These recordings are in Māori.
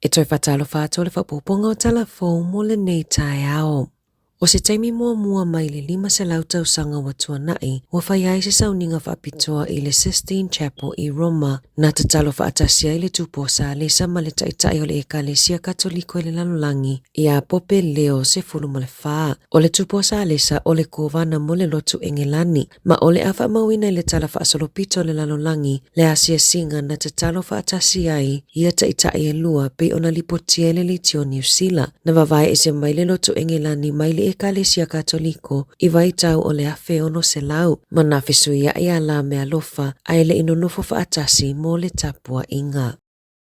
E toi whatalo whato le whapoponga o telefon mo le nei tai ao. O se taimi mua mai le 5 se lautau sanga watua nai, wa whaiai se sauninga whapitoa i le Sistine Chapel i Roma, na te talo whaatasia i le tuposa le sama le taitai o le Ekalesia Katoliko i le lalolangi, i a pope leo se fuluma le whaa. O le tuposa le sa o le kovana mo le lotu Engelani, ma o le awha mawina i le tala whaasolopito le lalolangi, le asia singa na te talo whaatasia i ia taitai e lua pe ona lipotia le litio New Zealand, na vavai e se mai le lotu Engelani mai le Ekalesia Katoliko i vaitau o le afe ono se lau, ma na fesuia i ala me alofa ai le inonofo whaatasi mo le tapua inga.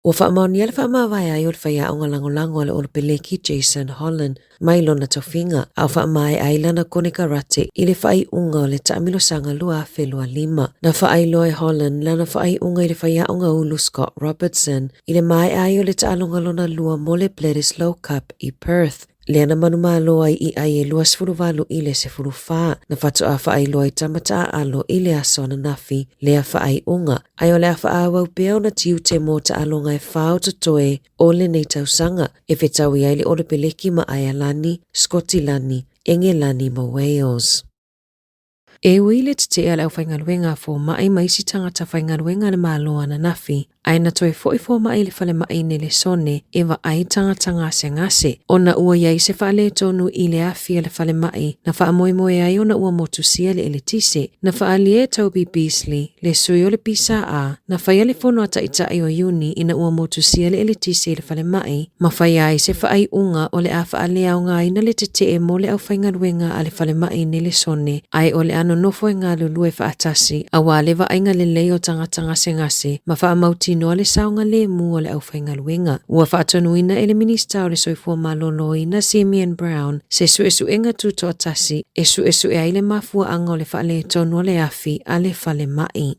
Ua whaamaoni ala whaamawai ai o le whaia o ngalangolango ale o le peleki Jason Holland mai lona tofinga, au whaamai ai lana kone karate i le whai unga o le taamilosanga lua whelua 5. Na whai loe Holland lana whai unga i le whaia o ulu Scott Robertson i le mai ai o le taalonga lona lua mo le Bledisloe Cup i Perth. Leana manuma loa i ai e luas furuvalu i le se furufaa, na whatu a whaai loa i tamata alo i le aso na nafi, lea whaai unga. Ai o le a whaa wau peo na tiu te mo ta alonga e whao tutoe o le nei tausanga, e whetau i ai le ole peleki ma Aialani, Scotilani, Engelani ma Wales. E wile te ala au whaingaluenga fo mai maisi tangata whaingaluenga na maloa na nafi, ai na toi fo mai le whale mai ne le sone e wa ai tangata ngase. Ona ua iai se whale tonu i le awhia le whale mai, na wha moe ai ona ua motusia le eletise, na wha alie Toby Beasley, le sui o le pisa a, na whaia le fono ata itai o Uni ina ua motusia le eletise le whale mai, ma whaia ai se whaai unga o le a wha alea o ngai na le te e mo le au whaingaluenga a le whale mai ne le sone, ai o le ano nofo e ngā lulue whaatasi, a wā lewa ainga le leo tangata ngase, ma wha amauti noa le saunga le mu o le au whaingaluenga. Ua whaatonuina e le minista o le soifua maloloina Simeon Brown, se su enga tuto atasi, e su e aile mafua anga o le whaale tonu o le afi a le whale mai.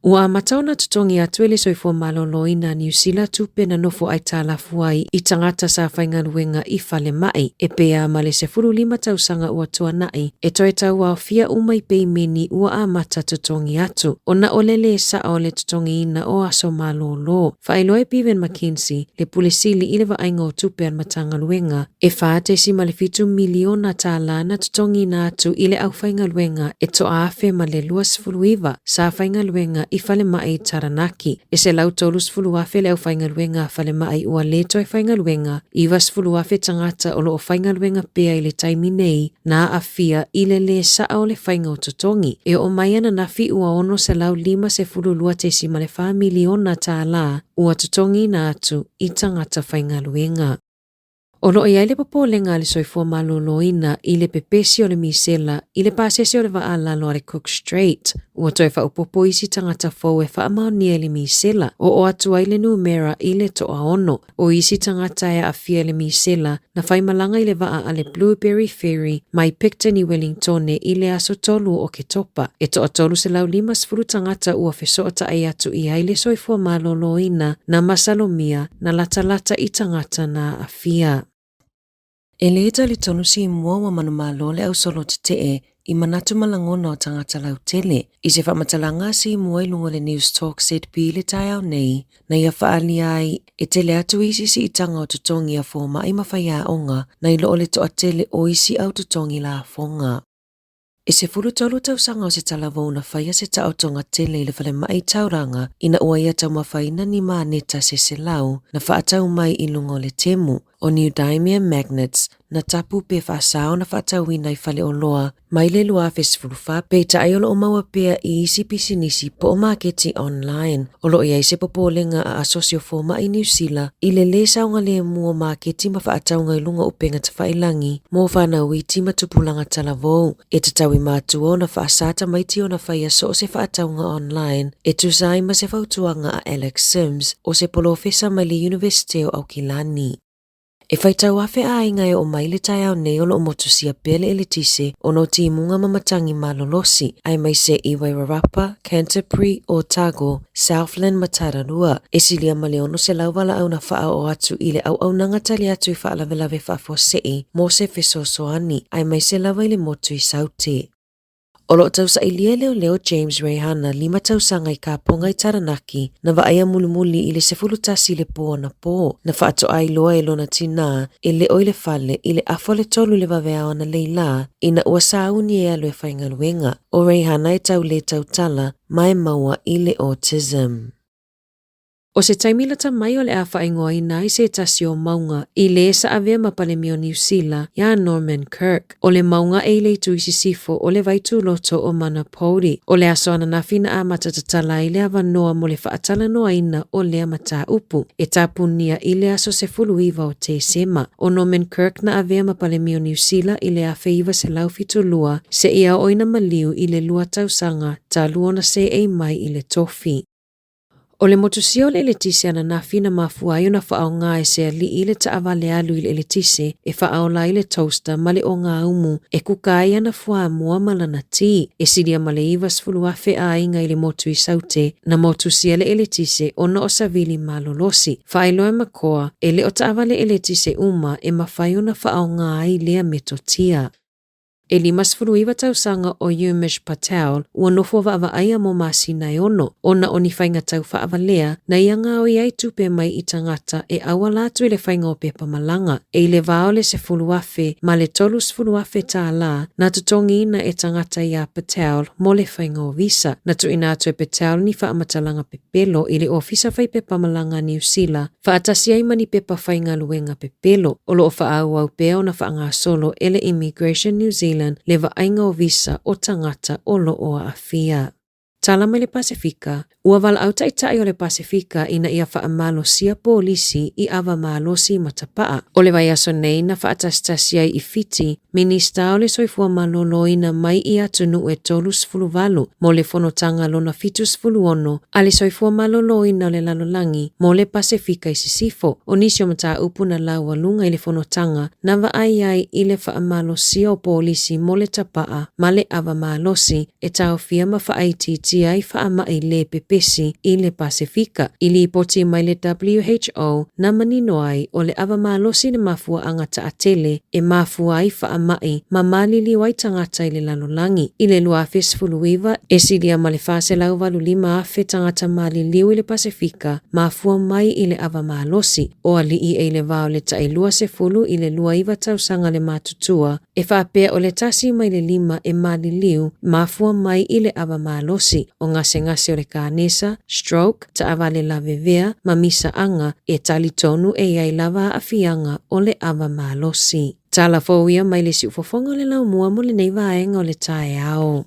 Ua matauna tutongi atu ele soifua maloloina New Zealand tupe na nofo ai tala fuai i tangata sa whaingaluenga i whale mai, e pea ma le se 5 tausanga ua tua nai, e toi tau au fia umai pei meni ua a mata tutongi atu. Ona olele sa o le tutongi ina o aso malolo. Whailoe Bevan McKinsey, le pulesili i le vainga o tupe an matangaluenga, e whaatesi ma le 5 miliona tala na tutongi ina atu i le au whaingaluenga, e to afe ma le luas fuluiva sa whaingaluenga i whale mai Taranaki. E se lau tolus fuluafe le au whaingaluenga whale mai ua leto e whaingaluenga i was fuluafe tangata o lo o whaingaluenga pea i le taimi nei na a fia i le sa o le whainga o totongi. E o mai ana nafi ua ono se lau 5 se fululua tesi ma le 5 miliona tā la ua totongi na atu i tangata whaingaluenga. O lo iai le papolenga le soifua maloloina i le pepesi o le misela i le pasesi o le vaalalo a le Cook Strait. Ua toi whaupopo isi tangata fau e whaamaonia le misela o atu ai le numera i le toa ono. O isi tangata e afia le misela na whaimalanga i le vaa a le Blueberry Ferry mai Picton i Wellingtone i le aso tolu o ke topa. E toa tolu se lau 5 tangata ua fesoata ai atu i ai le soifua maloloina na masalomia na lata i tangata na afia. E le tali tonu si mua wa manumalo le au solo te i manatu malangona o tangata lau tele. I se whamatalanga si mua i lunga le News Talk said pi le tai au nei, na ia whaali ai e tele atu isi si i tanga o tutongi a fōma i mawhaia onga, na i loo le toa tele o isi au tutongi la fonga. E se fulutolu tausanga o se talavona whaia se taotonga tele i le whale mai tauranga ina ua ia tau mawhaina ni maaneta se lau na whaatau mai i lunga o le temu o neodymium magnets na tapu pe whaasao na whaatauina i whale o loa mai le lua fesfulufa pe taiola o maua pea i isi pisinisi po o marketi online. O lo ia i se popolenga a asosio fōma i New Zealand i le saunga le mua marketi ma whaataunga i lunga upenga ta whailangi mo whanau i tima tupulanga talavou. E te tau i mātua na whaasata maiti o na whaia so se whaataunga online e tuzai ma se whautuanga a Alex Sims o se polofesa mai le University o Aukilani. E whaitau afe a ingai o mai le tai au nei o lo motusia pele e le tise o no timunga mamatangi malolosi ai mai se i Wairarapa, Canterbury, Otago, Southland ma Tararua. E silia ma leono se lauwala au na wha o atu i le au nanga tali atu i wha lawe wha fosei mo se fesosoani ai mai se lawa i le motu i saute. Olo tau sa ilia leo James Rehana 5 tau sangai ka pongai Taranaki na vaaya mulumuli ile se fulutasi le po na po na faato ai loa e lona tina ile oile fale ile afole tolu le vavea na leila ina ua sauni e alo e whaingaluenga o Rehana e tau le tau Tala mai maua ile autism. O se taimila ta mai o le a whaingoa ina i se tasi o maunga i le sa avea mapalemio New Zealand ya Norman Kirk. O le maunga e le tu isi sifo o le vaitu loto o mana pouri. O le asoana na fina a matatatala i le avanoa mo le whaatala noa ina o le amata upu. E tapunia i le aso se fuluiva o te sema. O Norman Kirk na avea mapalemio New Zealand i le a feiva se laufitu lua se ia oina maliu i le lua tausanga ta luona se ei mai i le tofi. O le motusio le letise ana nafi na mafuayo na whaao ngā e se li ile ta avale alu ile letise e whaao la ile toaster male o ngā umu e kukai ana fua mua malana ti e siria male ivas fuluafe a inga ile motu i saute na motusia le letise o na o savili malolosi. Whaeloe makoa e le o ta avale letise uma e mawhayo na whaao ngā i lea metotia. E limas furuiva tausanga o Umesh Patel ua nofo vaaia mo masina e ono. Ona o ni whainga tau whaavalea na ia ngā o iai tupe mai i tangata e awalatu i le whainga o pepa malanga. E le vao le se fuluafe ma le tolus fuluafe Tala na tutongi ina e tangata ia Patel mo le whainga o visa. Na tu ina atu e Patel ni whaamatalanga pepelo i le ofisa whai pepa malanga New Zealand. Whaatasi ai mani pepa whainga luenga pepelo. Olo o whaau au peo na whaanga solo ele Immigration New Zealand le vaainga o visa o tangata o looa a fia. Tala mai le Pasifika, ua wala au taitai o le Pasifika ina ia whaamalo sia polisi i awa malosi matapaa. O le vai aso nei na whaatastasiai i fiti, minista o le soifua malolo ina mai i atunu e tolus fuluvalu, mo le fonotanga lona fitus fuluono, a le soifua malolo ina le lalolangi, mo le Pasifika i sisifo. O nisio mata upu na laua lunga i le fonotanga, na vaaiai i le whaamalo sia o polisi mo le tapaa, ma le awa malosi, e tau fia ma whaaititi ai whaama i le pepesi i le Pasifika. I li poti mai le WHO na manino ai o le awa malosi na mafua angata atele e mafua ai whaamai ma malili wai tangata i le lalolangi. I le luafes fuluiva e silia ma le fase lau valu 5 afe tangata maliliu i le Pasifika mafua mai i le awa malosi. O ali i e le vao le tai lua se fulu i le lua iwa tausanga le matutua e whaapea o le tasi mai le 5 e maliliu mafua mai i le awa malosi. O ngase o le kānesa, stroke, ta avale la vevea, mamisa anga, e talitonu e iai lava afianga o le awa malosi. Tala fōia mai le si ufofonga le lau mua mo le nei vaenga o le tae ao.